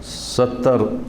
70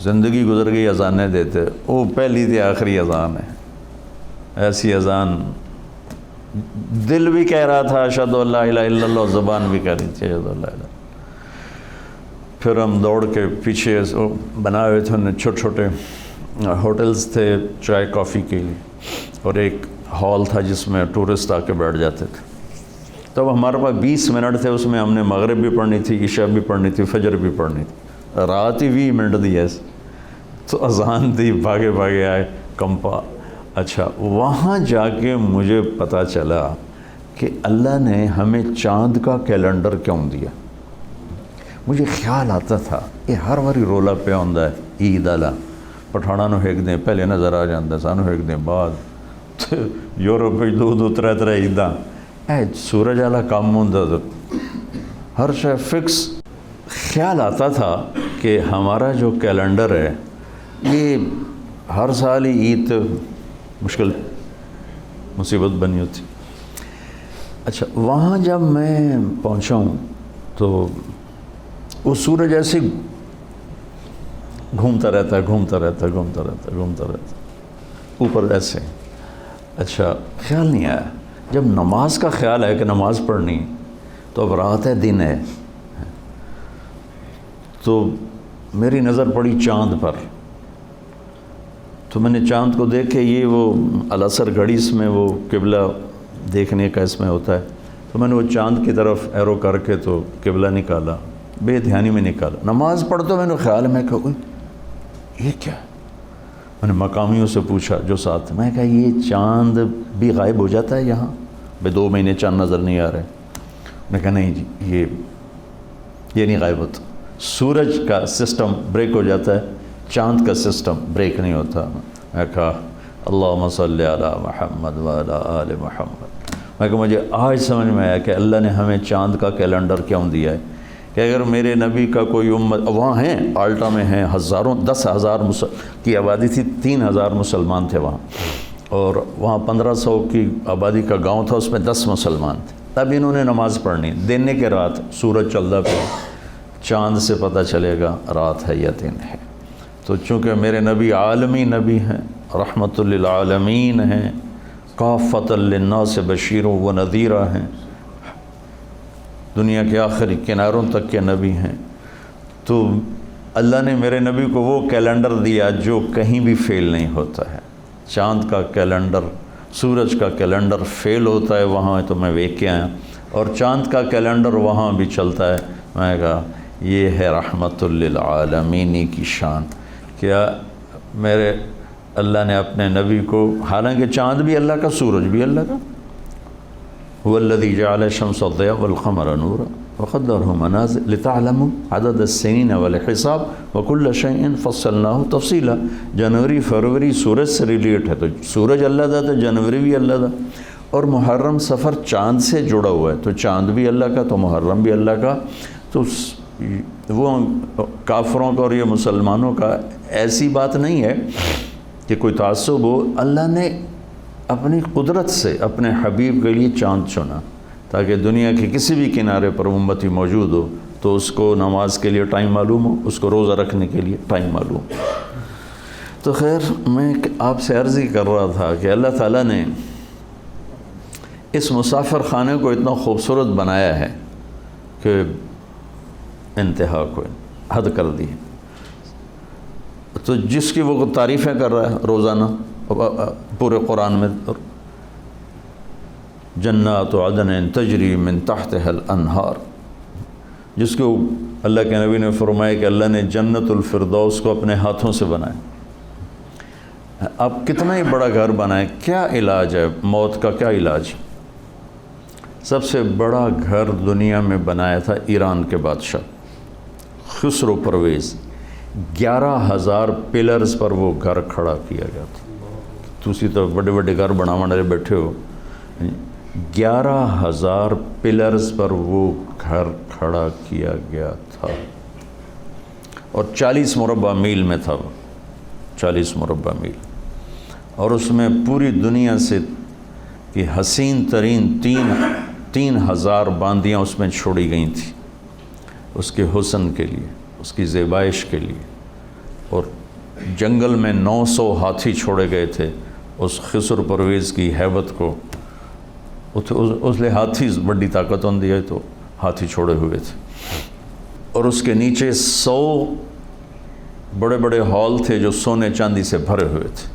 زندگی گزر گئی اذانیں دیتے، وہ پہلی تھی آخری اذان ہے، ایسی اذان دل بھی کہہ رہا تھا اشہد ان لا الہ الا اللہ، زبان بھی کہہ رہی تھی اشہد ان لا الہ۔ پھر ہم دوڑ کے پیچھے بنائے ہوئے تھے انہیں چھوٹے چھوٹے ہوٹلز تھے چائے کافی کے لیے، اور ایک ہال تھا جس میں ٹورسٹ آ کے بیٹھ جاتے تھے۔ تب ہمارے پاس 20 منٹ تھے، اس میں ہم نے مغرب بھی پڑھنی تھی، عشاء بھی پڑھنی تھی، فجر بھی پڑھنی تھی، رات ہی 20 منٹ دی ایسے، تو اذان دی، بھاگے بھاگے آئے کمپا۔ اچھا، وہاں جا کے مجھے پتہ چلا کہ اللہ نے ہمیں چاند کا کیلنڈر کیوں دیا۔ مجھے خیال آتا تھا یہ ہر واری رولا پہ آتا ہے عید والا، پٹھانا نو ایک دن پہلے نظر آ جاتا، سانو ایک دن بعد، یورپ دو ترے ترے عیداں، اے سورج والا کام ہوتا تو ہر شے فکس۔ خیال آتا تھا کہ ہمارا جو کیلنڈر ہے یہ ہر سال ہی عید مشکل مصیبت بنی ہوتی۔ اچھا، وہاں جب میں پہنچا ہوں تو وہ سورج ایسے گھومتا رہتا ہے، گھومتا رہتا ہے، گھومتا رہتا ہے، گھومتا رہتا ہے اوپر ایسے۔ اچھا، خیال نہیں آیا، جب نماز کا خیال ہے کہ نماز پڑھنی، تو اب رات ہے دن ہے، تو میری نظر پڑی چاند پر، تو میں نے چاند کو دیکھ کے، یہ وہ العصر گھڑی اس میں وہ قبلہ دیکھنے کا اس میں ہوتا ہے، تو میں نے وہ چاند کی طرف ایرو کر کے تو قبلہ نکالا، بے دھیانی میں نکالا۔ نماز پڑھتا میں نے خیال میں کہا یہ کیا؟ میں نے مقامیوں سے پوچھا جو ساتھ، میں کہا یہ چاند بھی غائب ہو جاتا ہے یہاں، بھئی 2 مہینے چاند نظر نہیں آ رہے؟ میں کہا نہیں جی، یہ نہیں غائب ہوتا، سورج کا سسٹم بریک ہو جاتا ہے، چاند کا سسٹم بریک نہیں ہوتا۔ میں کہا اللہم صلی علی محمد وعلی آل محمد۔ میں کہا مجھے آج سمجھ میں آیا کہ اللہ نے ہمیں چاند کا کیلنڈر کیوں دیا ہے، کہ اگر میرے نبی کا کوئی امت، وہاں ہیں آلٹا میں ہیں ہزاروں، 10,000 کی آبادی تھی، 3,000 مسلمان تھے وہاں، اور وہاں 1500 کی آبادی کا گاؤں تھا، اس میں 10 مسلمان تھے۔ تب انہوں نے نماز پڑھنی، دن کے رات، سورج چلتا پہ، چاند سے پتہ چلے گا رات ہے یا دن ہے۔ تو چونکہ میرے نبی عالمی نبی ہیں، رحمت للعالمین ہیں، کافۃ للناس بشیر و نذیرہ ہیں، دنیا کے آخری کناروں تک کے نبی ہیں، تو اللہ نے میرے نبی کو وہ کیلنڈر دیا جو کہیں بھی فیل نہیں ہوتا ہے۔ چاند کا کیلنڈر، سورج کا کیلنڈر فیل ہوتا ہے وہاں تو میں ویکھ کے آیا، اور چاند کا کیلنڈر وہاں بھی چلتا ہے۔ میں کہا یہ ہے رحمت للعالمین کی شان، کیا میرے اللہ نے اپنے نبی کو، حالانکہ چاند بھی اللہ کا، سورج بھی اللہ کا، هو الذي جعل الشمس ضياء والقمر نورا وقدره منازل لتعلموا عدد السنين والحساب وكل شيء فصلناه تفصيلا۔ جنوری فروری سورج سے ریلیٹ ہے، تو سورج اللہ دا، تو جنوری بھی اللہ دا، اور محرم سفر چاند سے جڑا ہوا ہے، تو چاند بھی اللہ کا، تو محرم بھی اللہ کا۔ تو وہ کافروں کا اور یہ مسلمانوں کا ایسی بات نہیں ہے کہ کوئی تعصب ہو، اللہ نے اپنی قدرت سے اپنے حبیب کے لیے چاند چنا، تاکہ دنیا کے کسی بھی کنارے پر امتی موجود ہو تو اس کو نماز کے لیے ٹائم معلوم ہو، اس کو روزہ رکھنے کے لیے ٹائم معلوم ہو۔ تو خیر، میں آپ سے عرض ہی کر رہا تھا کہ اللہ تعالیٰ نے اس مسافر خانے کو اتنا خوبصورت بنایا ہے کہ انتہا کو حد کر دی۔ تو جس کی وہ تعریفیں کر رہا ہے روزانہ پورے قرآن میں، جنات عدن تجری من تحتها الانہار، جس کو اللہ کے نبی نے فرمایا کہ اللہ نے جنت الفردوس کو اپنے ہاتھوں سے بنایا۔ اب کتنا ہی بڑا گھر بنائے، کیا علاج ہے موت کا؟ کیا علاج؟ سب سے بڑا گھر دنیا میں بنایا تھا ایران کے بادشاہ خسرو پرویز، 11,000 پلرز پر وہ گھر کھڑا کیا گیا تھا۔ دوسری طرف بڑے بڑے گھر بنانے والے بیٹھے ہو، 11,000 پلرز پر وہ گھر کھڑا کیا گیا تھا، اور 40 مربع میل میں تھا وہ، 40 مربع میل، اور اس میں پوری دنیا سے کی حسین ترین 3,000 باندیاں اس میں چھوڑی گئی تھیں، اس کے حسن کے لیے، اس کی زیبائش کے لیے، اور جنگل میں 900 ہاتھی چھوڑے گئے تھے اس خسر پرویز کی ہیبت کو، اس لئے ہاتھی بڑی طاقت ہوندی ہے تو ہاتھی چھوڑے ہوئے تھے، اور اس کے نیچے 100 بڑے بڑے ہال تھے جو سونے چاندی سے بھرے ہوئے تھے،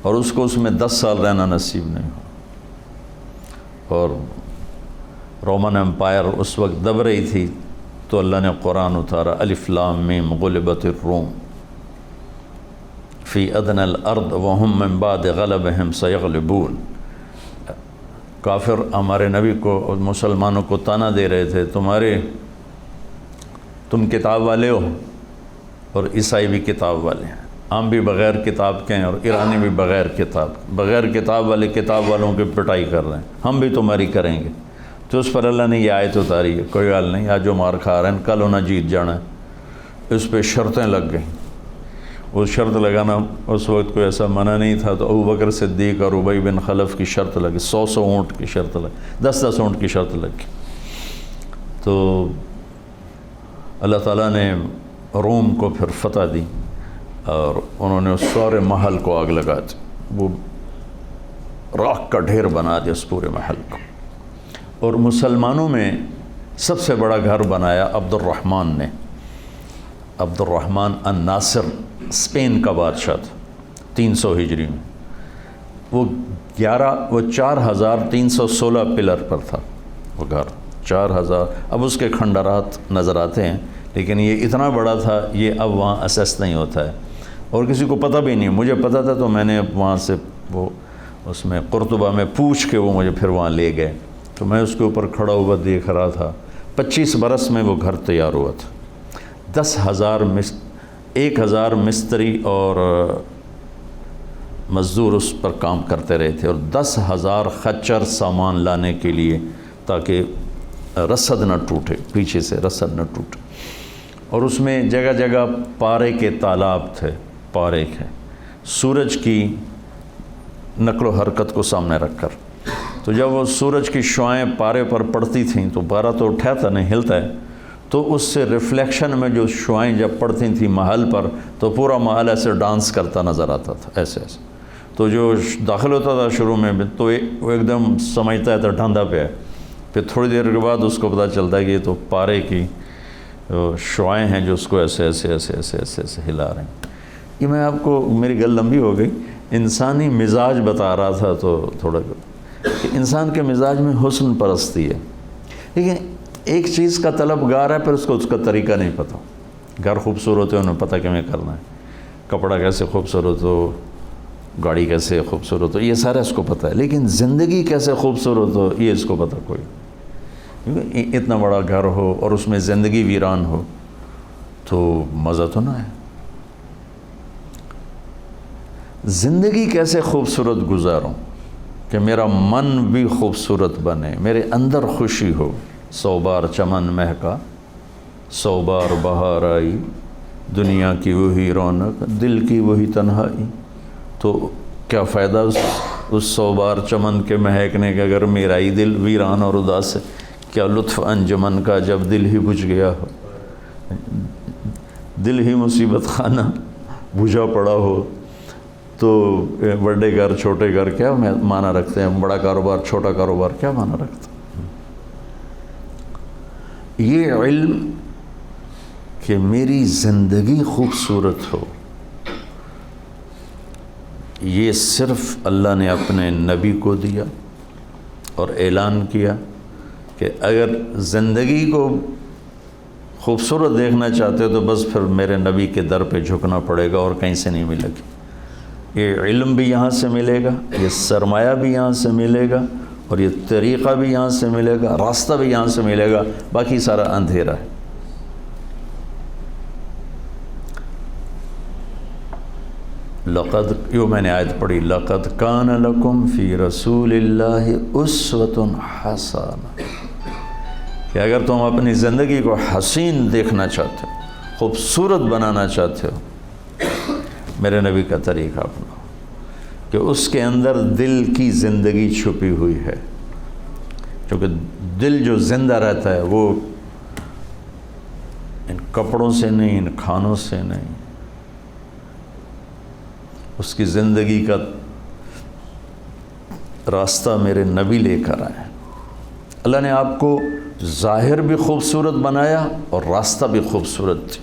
اور اس کو اس میں 10 سال رہنا نصیب نہیں ہوا، اور رومن امپائر اس وقت دب رہی تھی، تو اللہ نے قرآن اتارا الف لام میم غلبت الروم فی ادنی الارض وهم من بعد غلبهم سیغلبون۔ کافر ہمارے نبی کو اور مسلمانوں کو تانا دے رہے تھے، تم کتاب والے ہو اور عیسائی بھی کتاب والے ہیں، ہم بھی بغیر کتاب کے ہیں اور ایرانی بھی بغیر کتاب والے کتاب والوں کی پٹائی کر رہے ہیں، ہم بھی تمہاری کریں گے۔ تو اس پر اللہ نے یہ آیت اتاری ہے، کوئی حال نہیں، آج جو مار کھا رہے ہیں کل انہیں جیت جانا ہے۔ اس پہ شرطیں لگ گئیں، وہ شرط لگانا اس وقت کوئی ایسا منع نہیں تھا، تو ابو بکر صدیق اور ابی بن خلف کی شرط لگی، 100 اونٹ کی شرط لگی، 10 اونٹ کی شرط لگی۔ تو اللہ تعالیٰ نے روم کو پھر فتح دی، اور انہوں نے اس سارے محل کو آگ لگا دی، وہ راکھ کا ڈھیر بنا دیا اس پورے محل کو۔ اور مسلمانوں میں سب سے بڑا گھر بنایا عبد الرحمن نے، عبد الرحمن الناصر، اسپین کا بادشاہ تھا 300 ہجری میں۔ وہ 4316 پلر پر تھا وہ گھر، 4000۔ اب اس کے کھنڈرات نظر آتے ہیں، لیکن یہ اتنا بڑا تھا، یہ اب وہاں اسیس نہیں ہوتا ہے، اور کسی کو پتہ بھی نہیں۔ مجھے پتہ تھا تو میں نے وہاں سے وہ اس میں قرطبہ میں پوچھ کے وہ مجھے پھر وہاں لے گئے، تو میں اس کے اوپر کھڑا ہوا دیکھ رہا تھا۔ 25 برس میں وہ گھر تیار ہوا تھا، 10,000 مستری اور مزدور اس پر کام کرتے رہے تھے، اور 10,000 خچر سامان لانے کے لیے، تاکہ رسد نہ ٹوٹے، پیچھے سے رسد نہ ٹوٹے۔ اور اس میں جگہ جگہ پارے کے تالاب تھے، پارے کے، سورج کی نقل و حرکت کو سامنے رکھ کر۔ تو جب وہ سورج کی شعائیں پارے پر پڑتی تھیں تو پارا تو اٹھاتا نہیں، ہلتا ہے، تو اس سے ریفلیکشن میں جو شعائیں جب پڑتی تھیں محل پر، تو پورا محل ایسے ڈانس کرتا نظر آتا تھا، ایسے ایسے۔ تو جو داخل ہوتا تھا شروع میں تو وہ ایک دم سمجھتا ہے تو ڈھانڈا پہ ہے، پھر تھوڑی دیر کے بعد اس کو پتہ چلتا ہے کہ یہ تو پارے کی شعائیں ہیں جو اس کو ایسے ایسے ایسے ایسے ایسے ایسے ہلا رہے ہیں۔ یہ میں آپ کو، میری گل لمبی ہو گئی، انسانی مزاج بتا رہا تھا، تو تھوڑا کہ انسان کے مزاج میں حسن پرستی ہے، لیکن ایک چیز کا طلبگار ہے، پھر اس کا طریقہ نہیں پتہ۔ گھر خوبصورت ہے، انہیں پتہ کہ میں کرنا ہے، کپڑا کیسے خوبصورت ہو، گاڑی کیسے خوبصورت ہو، یہ سارا اس کو پتہ ہے، لیکن زندگی کیسے خوبصورت ہو یہ اس کو پتہ کوئی۔ کیونکہ اتنا بڑا گھر ہو اور اس میں زندگی ویران ہو تو مزہ تو نہ ہے۔ زندگی کیسے خوبصورت گزاروں کہ میرا من بھی خوبصورت بنے، میرے اندر خوشی ہو۔ 100 بار چمن مہکا، 100 بار بہار آئی، دنیا کی وہی رونق، دل کی وہی تنہائی۔ تو کیا فائدہ اس 100 بار چمن کے مہکنے کے اگر میرا ہی دل ویران اور اداس ہے؟ کیا لطف انجمن کا جب دل ہی بجھ گیا ہو، دل ہی مصیبت خانہ بجھا پڑا ہو۔ تو بڑے گھر چھوٹے گھر کیا معنی رکھتے ہیں، بڑا کاروبار چھوٹا کاروبار کیا معنی رکھتے ہیں؟ یہ علم کہ میری زندگی خوبصورت ہو، یہ صرف اللہ نے اپنے نبی کو دیا اور اعلان کیا کہ اگر زندگی کو خوبصورت دیکھنا چاہتے ہو تو بس پھر میرے نبی کے در پہ جھکنا پڑے گا، اور کہیں سے نہیں ملے گی۔ یہ علم بھی یہاں سے ملے گا، یہ سرمایہ بھی یہاں سے ملے گا، اور یہ طریقہ بھی یہاں سے ملے گا، راستہ بھی یہاں سے ملے گا، باقی سارا اندھیرا ہے۔ یوں میں نے آیت پڑھی، لَقَدْ كَانَ لَكُمْ فِي رَسُولِ اللَّهِ أُسْوَةٌ حَسَنَةٌ، کہ اگر تم اپنی زندگی کو حسین دیکھنا چاہتے ہو، خوبصورت بنانا چاہتے ہو، میرے نبی کا طریقہ اپنا، کہ اس کے اندر دل کی زندگی چھپی ہوئی ہے، کیونکہ دل جو زندہ رہتا ہے وہ ان کپڑوں سے نہیں، ان کھانوں سے نہیں، اس کی زندگی کا راستہ میرے نبی لے کر آئے۔ اللہ نے آپ کو ظاہر بھی خوبصورت بنایا اور راستہ بھی خوبصورت